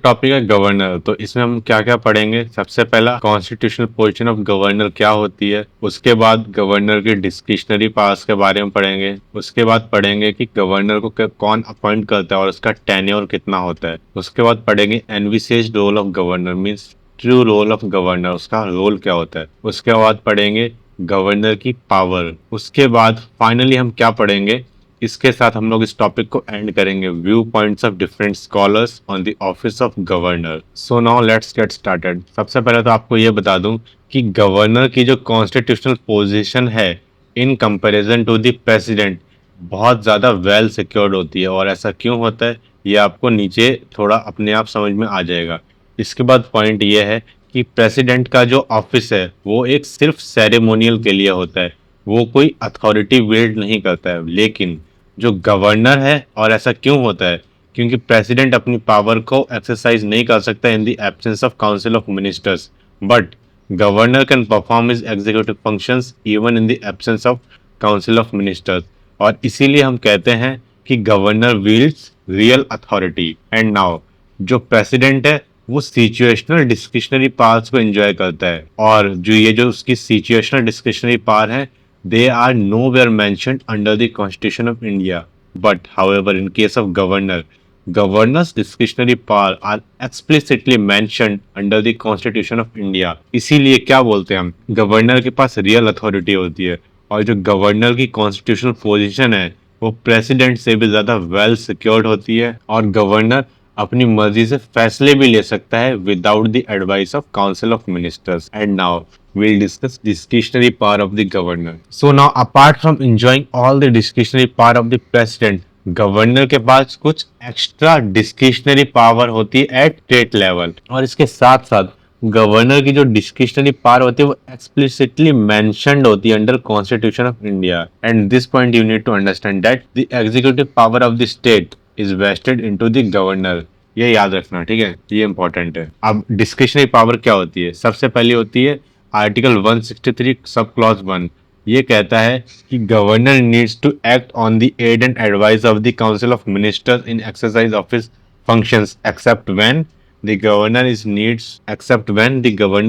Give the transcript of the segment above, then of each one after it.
Topic है governor. तो इसमें हम क्या क्या पढ़ेंगे। सबसे पहला कॉन्स्टिट्यूशनल पोजीशन ऑफ गवर्नर क्या होती है। उसके बाद गवर्नर की डिस्क्रिशनरी पावर्स के बारे में पढ़ेंगे। उसके बाद पढ़ेंगे कि गवर्नर को कौन अपॉइंट करता है और उसका टेन्योर कितना होता है। उसके बाद पढ़ेंगे envisages role of governor means true role of governor, उसका रोल क्या होता है। उसके बाद पढ़ेंगे गवर्नर की पावर। उसके बाद फाइनली हम क्या पढ़ेंगे, इसके साथ हम लोग इस टॉपिक को एंड करेंगे, view points of different scholars on the office of governor. So now let's get started. सबसे पहले तो आपको ये बता दूं कि गवर्नर की जो कॉन्स्टिट्यूशनल पोजीशन है in comparison to the president बहुत ज़्यादा वेल सिक्योर्ड होती है। और ऐसा क्यों होता है ये आपको नीचे थोड़ा अपने आप समझ में आ जाएगा। इसके बाद पॉइंट ये है कि प्रेसिडेंट का जो ऑफिस है वो एक सिर्फ सेरेमोनियल के लिए होता है, वो कोई अथॉरिटी विल्ड नहीं करता है। लेकिन जो गवर्नर है, और ऐसा क्यों होता है, क्योंकि प्रेसिडेंट अपनी पावर को एक्सरसाइज नहीं कर सकता in the absence of council of ministers, but governor can perform his executive functions even in the absence of council of ministers. और इसीलिए हम कहते हैं कि governor wields real authority. And now जो प्रेसिडेंट है वो सिचुएशनल डिस्क्रिशनरी पावर्स को एंजॉय करता है, और जो उसकी सिचुएशनल डिस्क्रिशनरी पावर है they are nowhere mentioned under the Constitution of India. But however, in case of governor, governor's discretionary power are explicitly mentioned under the Constitution of India. इसीलिए क्या बोलते हैं हम, गवर्नर के पास रियल अथॉरिटी होती है। और जो गवर्नर की कॉन्स्टिट्यूशनल पोजीशन है वो प्रेसिडेंट से भी ज़्यादा वेल सिक्योर्ड होती है, और गवर्नर अपनी मर्जी से फैसले भी ले सकता है without the advice of council of ministers. And now we'll discuss discretionary power of the governor. So now apart from enjoying all the discretionary power of the president, governor के पास कुछ एक्स्ट्रा डिस्क्रिशनरी पावर होती है eight state level. और इसके साथ साथ governor की जो डिस्क्रिशनरी पावर होती है वो एक्सप्लिसिटली मेंशन्ड होती है under constitution of India. And this point you need to understand that the executive power of the state is vested into the governor. ये याद रखना, ठीक है, ये इंपॉर्टेंट है। अब डिस्क्रिशनरी पावर क्या होती है, सबसे पहले होती है आर्टिकल 163 सब क्लॉज 1। ये कहता है कि governor needs to act on the aid and advice of the council of ministers in exercise of his functions except when the governor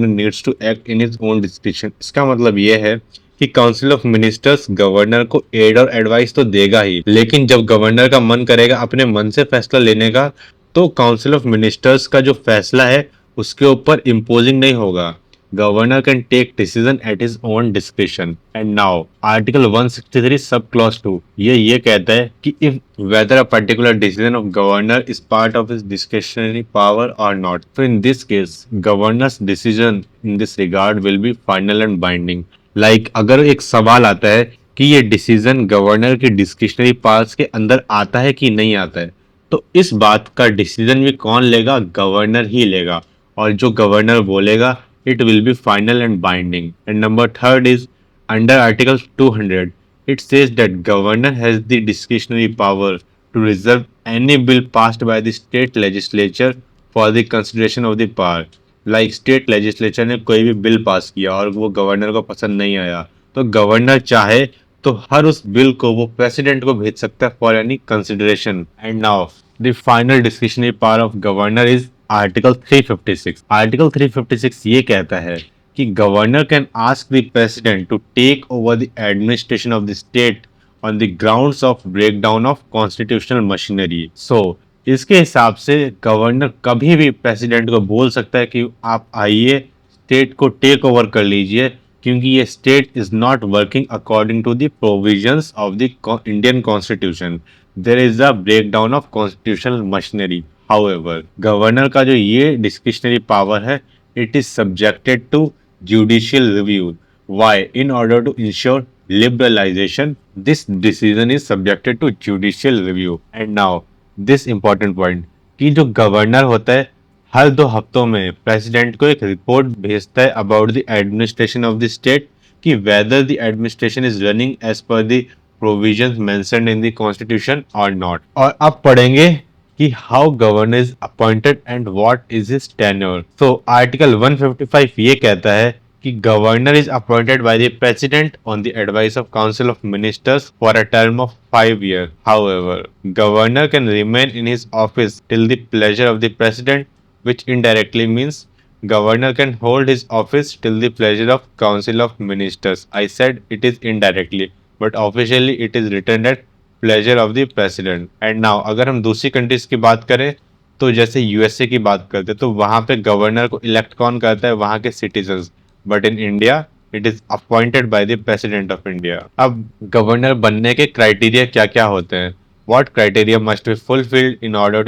needs to act in his own description. इसका मतलब ये है कि council of ministers governor को aid और advice तो देगा ही, लेकिन जब गवर्नर का मन करेगा अपने मन से फैसला लेने का तो काउंसिल ऑफ मिनिस्टर्स का जो फैसला है उसके ऊपर इम्पोजिंग नहीं होगा। Governor can take decision at his own discretion. And now Article 163 sub clause 2 ये कहता है कि if whether a particular decision of governor is part of his discretionary power or not. So in this case, governor's decision in this regard will be final and binding. Like अगर एक सवाल आता है कि ये डिसीजन गवर्नर की discretionary powers के अंदर आता है कि नहीं आता है, तो इस बात का डिसीजन भी कौन लेगा, गवर्नर ही लेगा। और जो गवर्नर बोलेगा it will be final and binding. And number third is under Article 200, it says that governor has the discretionary power to reserve any bill passed by the state legislature for the consideration of the power. Like state legislature ने कोई भी bill pass किया और वो governor को पसंद नहीं आया, तो गवर्नर चाहे तो हर उस बिल को वो प्रेसिडेंट को भेज सकता है for any consideration. And now the final discretionary power of governor is article 356। Article 356 ये कहता है कि governor can ask the president to take over the administration of the state on the grounds of breakdown of constitutional machinery. So इसके हिसाब से governor कभी भी president को बोल सकता है कि आप आइए स्टेट को टेक ओवर कर लीजिए, क्योंकि ये state is not working according to the provisions of the Indian constitution. There is a breakdown of constitutional machinery. However, governor का जो ये डिस्क्रिशनरी पावर है, it is subjected to judicial review. Why? In order to ensure liberalization, this decision is subjected to judicial review. And now, this important point कि जो governor होता है हर 2 हफ्तों में प्रेसिडेंट को एक रिपोर्ट भेजता है about the administration of the state, कि whether the administration is running as per the provisions mentioned in the constitution or not. और अब पढ़ेंगे कि how governor is appointed and what is his tenure. तो article 155 ये कहता है कि governor is appointed by the president on the advice of council of ministers for a term of 5 years. However, governor can remain in his office till the pleasure of the president which indirectly means governor can hold his office till the pleasure of council of ministers. I said it is indirectly, but officially it is written at pleasure of the president. And now अगर हम दूसरी countries की बात करें तो जैसे USA की बात करते हैं तो वहां पे गवर्नर को इलेक्ट कौन करता है, वहां के citizens, but in India it is appointed by the president of India. अब गवर्नर बनने के क्राइटेरिया क्या क्या होते हैं, what criteria must be fulfilled in order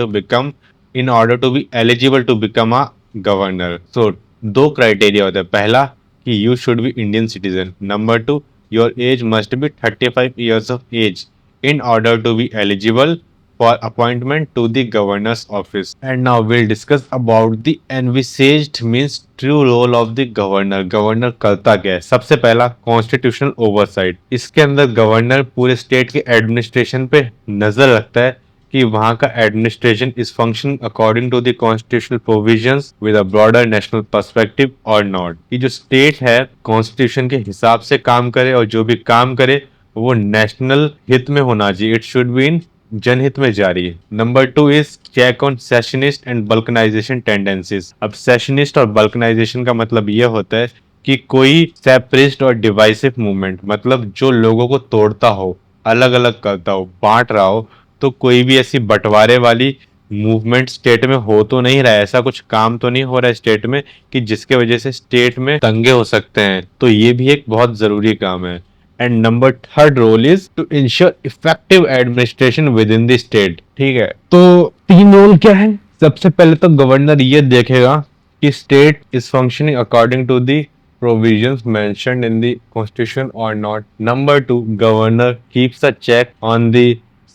to be eligible to become a governor. So दो क्राइटेरिया होते हैं, पहला कि you should be Indian citizen, number two your age must be 35 years of age in order to be eligible for appointment to the governor's office. And now we'll discuss about the envisaged means true role of the governor. Governor करता क्या है? सबसे पहला constitutional oversight. इसके अंदर governor पूरे state के administration पे नजर रखता है कि वहां का administration is function according to the constitutional provisions with a broader national perspective और नॉट। ये जो स्टेट है कॉन्स्टिट्यूशन के हिसाब से काम करे और जो भी काम करे वो नेशनल हित में होना चाहिए, इट शुड बी इन जनहित में जारी है। Number two is check on secessionist and balkanization tendencies. अब सेशनिस्ट और बल्कनाइजेशन का मतलब ये होता है कि कोई सेपरेस्ट और डिवाइसिव मूवमेंट, मतलब जो लोगों को तोड़ता हो, अलग अलग करता हो, बांट रहा हो, तो कोई भी ऐसी बंटवारे वाली मूवमेंट स्टेट में हो तो नहीं रहा है, ऐसा कुछ काम तो नहीं हो रहा है स्टेट में कि जिसके वजह से स्टेट में दंगे हो सकते हैं, तो ये भी एक बहुत जरूरी काम है। And number third role is to ensure effective administration within the state. ठीक है, तो तीन रोल क्या है? सबसे पहले तो गवर्नर ये देखेगा कि state is functioning according to the provisions mentioned in the constitution or not. Number two, governor keeps a check on the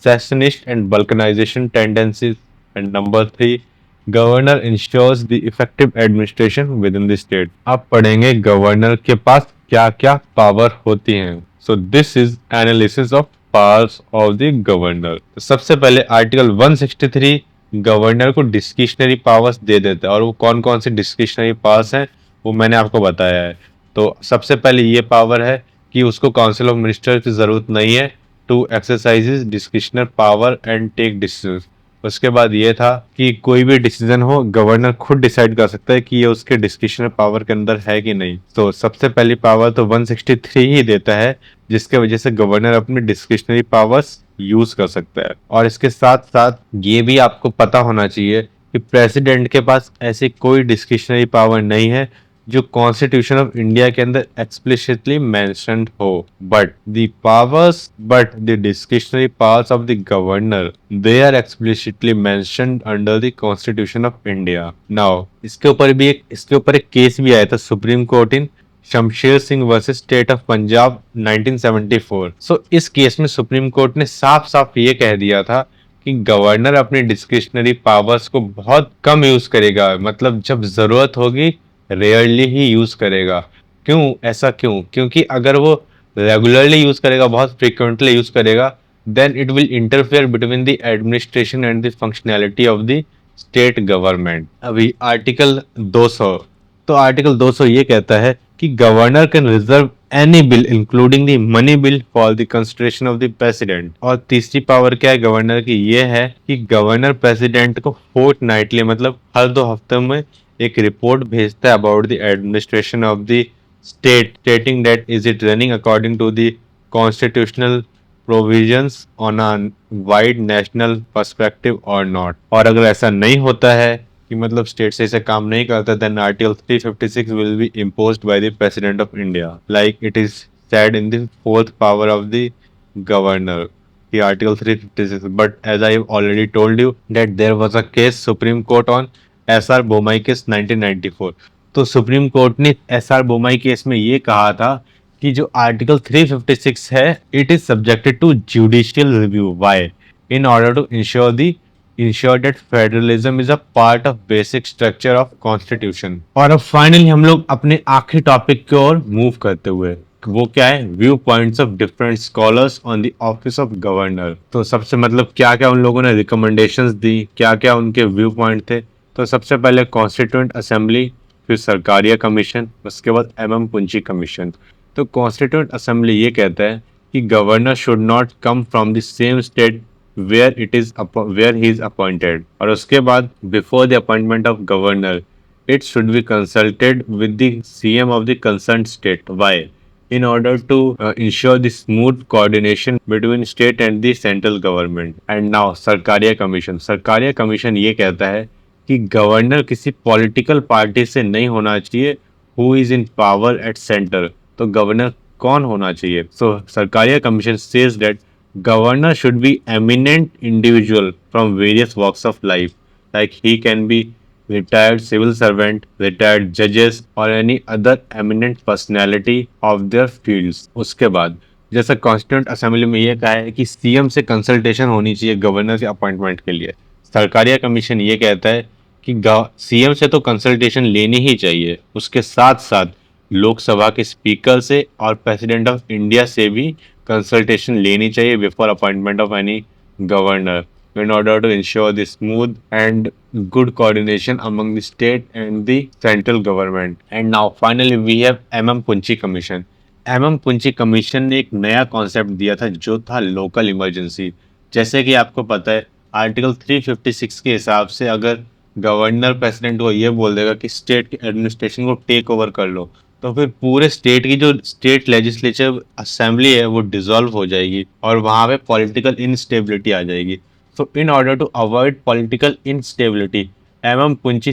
secessionist and balkanization tendencies. And number three, governor ensures the effective administration within the state. अब पढ़ेंगे governor के पास क्या क्या power होती हैं। So this is analysis of powers of the governor. तो सबसे पहले आर्टिकल 163 गवर्नर को डिस्क्रिशनरी पावर्स दे देता है, और वो कौन कौन से डिस्क्रिशनरी पावर्स हैं वो मैंने आपको बताया है। तो सबसे पहले ये पावर है कि उसको काउंसिल ऑफ मिनिस्टर की जरूरत नहीं है to exercise discretional power and take decision. उसके बाद ये था कि कोई भी डिसीजन हो गवर्नर खुद डिसाइड कर सकता है कि ये उसके डिस्क्रिशनल पावर के अंदर है कि नहीं। तो सबसे पहली पावर तो 163 ही देता है, जिसके वजह से गवर्नर अपनी डिस्क्रिशनरी पावर्स यूज कर सकता है। और इसके साथ साथ ये भी आपको पता होना चाहिए कि प्रेसिडेंट के पास ऐसी कोई डिस्क्रिशनरी पावर नहीं है जो कॉन्स्टिट्यूशन ऑफ इंडिया के अंदर एक्सप्लिसिटली मेंशन्ड हो, but the discretionary powers of the governor they are explicitly mentioned under the constitution of India. Now इसके ऊपर एक केस भी आया था Supreme Court in Shamsher Singh versus state of Punjab 1974। So इस केस में सुप्रीम कोर्ट ने साफ साफ ये कह दिया था कि गवर्नर अपनी डिस्क्रिशनरी पावर्स को बहुत कम यूज करेगा, मतलब जब जरूरत होगी रेयरली ही यूज करेगा। क्यों ऐसा क्यों? क्योंकि अगर वो रेगुलरली यूज करेगा, बहुत फ्रीक्वेंटली यूज करेगा, then it will interfere between the administration and the functionality of the state government. अभी आर्टिकल 200, तो आर्टिकल 200 ये कहता है कि governor can reserve any bill including the money bill for the consideration of the president. और तीसरी power क्या है गवर्नर की? ये है कि गवर्नर प्रेसिडेंट को फोर्टनाइटली, मतलब हर 2 हफ्ते में एक रिपोर्ट भेजता है about the administration of the state, stating that is it running according to the constitutional provisions on a wide national perspective और नॉट। और अगर ऐसा नहीं होता है कि मतलब स्टेट से ऐसे काम नहीं करता, then article 356 will be imposed by the president of India, like it is said in the fourth power of the governor, the article 356. But as I have already told you that there was a case Supreme Court on SR Bommai case 1994। तो Supreme Court ने SR Bommai case में ये कहा था कि जो article 356 है it is subjected to judicial review. Why? In order to ensure that federalism is a part of basic structure of constitution। और अब फाइनली हम लोग अपने आखिरी टॉपिक की ओर मूव करते हुए, वो क्या है? View points of different scholars on the office of governor. तो सबसे मतलब क्या क्या उन लोगों ने रिकमेंडेशंस दी, क्या क्या उनके व्यू पॉइंट थे। तो सबसे पहले कॉन्स्टिट्यूएंट असेंबली, फिर सरकारिया कमीशन, उसके बाद MM पुंची कमीशन। तो कॉन्स्टिट्यूएंट असेंबली ये कहता है कि governor should not come from the same state where he is appointed. और उसके बाद before the appointment of governor, it should be consulted with the CM of the concerned state. Why? In order to ensure the smooth coordination between state and the central government. And now Sarkaria commission, Sarkaria commission ये कहता है कि governor किसी political party से नहीं होना चाहिए who is in power at centre. तो गवर्नर कौन होना चाहिए? So Sarkaria commission says that governor should be eminent individual from various walks of life, like he can be retired civil servant, retired judges or any other eminent personality of their fields. उसके बाद जैसा constituent assembly में ये कहा है कि CM से consultation होनी चाहिए गवर्नर के अपॉइंटमेंट के लिए, सरकारिया कमीशन ये कहता है कि सीएम से तो कंसल्टेशन लेनी ही चाहिए, उसके साथ साथ लोकसभा के स्पीकर से और प्रेसिडेंट ऑफ इंडिया से भी कंसल्टेशन लेनी चाहिए before appointment of any governor in order to ensure the smooth and good coordination among the state and the central government. And now finally we have MM Punchi Commission. MM Punchi Commission ने एक नया concept दिया था जो था local emergency. जैसे कि आपको पता है आर्टिकल 356 के हिसाब से अगर गवर्नर प्रेसिडेंट को ये बोल देगा कि स्टेट के एडमिनिस्ट्रेशन को टेक ओवर कर लो, तो फिर पूरे स्टेट की जो स्टेट लेजिस्लेचर असेंबली है वो डिसॉल्व हो जाएगी और वहाँ पे पॉलिटिकल इनस्टेबिलिटी आ जाएगी। So in order to avoid political instability MM Punchhi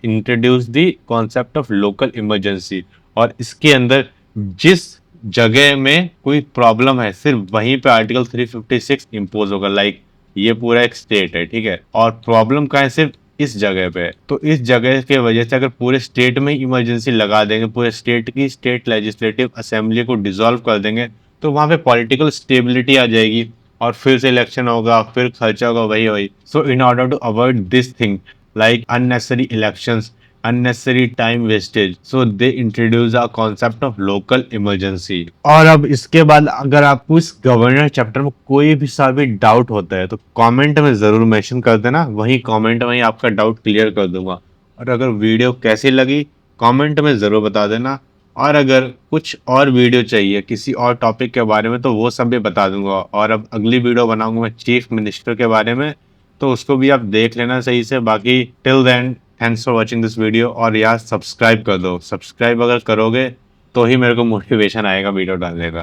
introduce the concept of local emergency, और इसके अंदर जिस जगह में कोई प्रॉब्लम है सिर्फ वहीं पे आर्टिकल 356 इम्पोज होगा। लाइक ये पूरा एक स्टेट है, ठीक है, और प्रॉब्लम का है सिर्फ इस जगह पे, तो इस जगह के वजह से अगर पूरे स्टेट में इमरजेंसी लगा देंगे, पूरे स्टेट की स्टेट लेजिस्लेटिव असेंबली को डिसॉल्व कर देंगे, तो वहाँ पे पॉलिटिकल स्टेबिलिटी आ जाएगी और फिर से इलेक्शन होगा, फिर खर्चा होगा, वही। So in order to avoid this thing like unnecessary elections, unnecessary time wastage, so they introduce a concept of local emergency. और अब इसके बाद अगर आपको इस गवर्नर चैप्टर में कोई भी सा भी डाउट होता है तो कमेंट में ज़रूर मेंशन कर देना, वही कमेंट में ही आपका डाउट क्लियर कर दूंगा। और अगर वीडियो कैसी लगी कमेंट में ज़रूर बता देना, और अगर कुछ और वीडियो चाहिए किसी और टॉपिक के बारे में तो वो सब भी बता दूंगा। और अब अगली वीडियो बनाऊंगा मैं चीफ मिनिस्टर के बारे में, तो उसको भी आप देख लेना सही से। बाकी till then thanks for watching this video, और यार सब्सक्राइब कर दो, सब्सक्राइब अगर करोगे तो ही मेरे को मोटिवेशन आएगा वीडियो डालने का।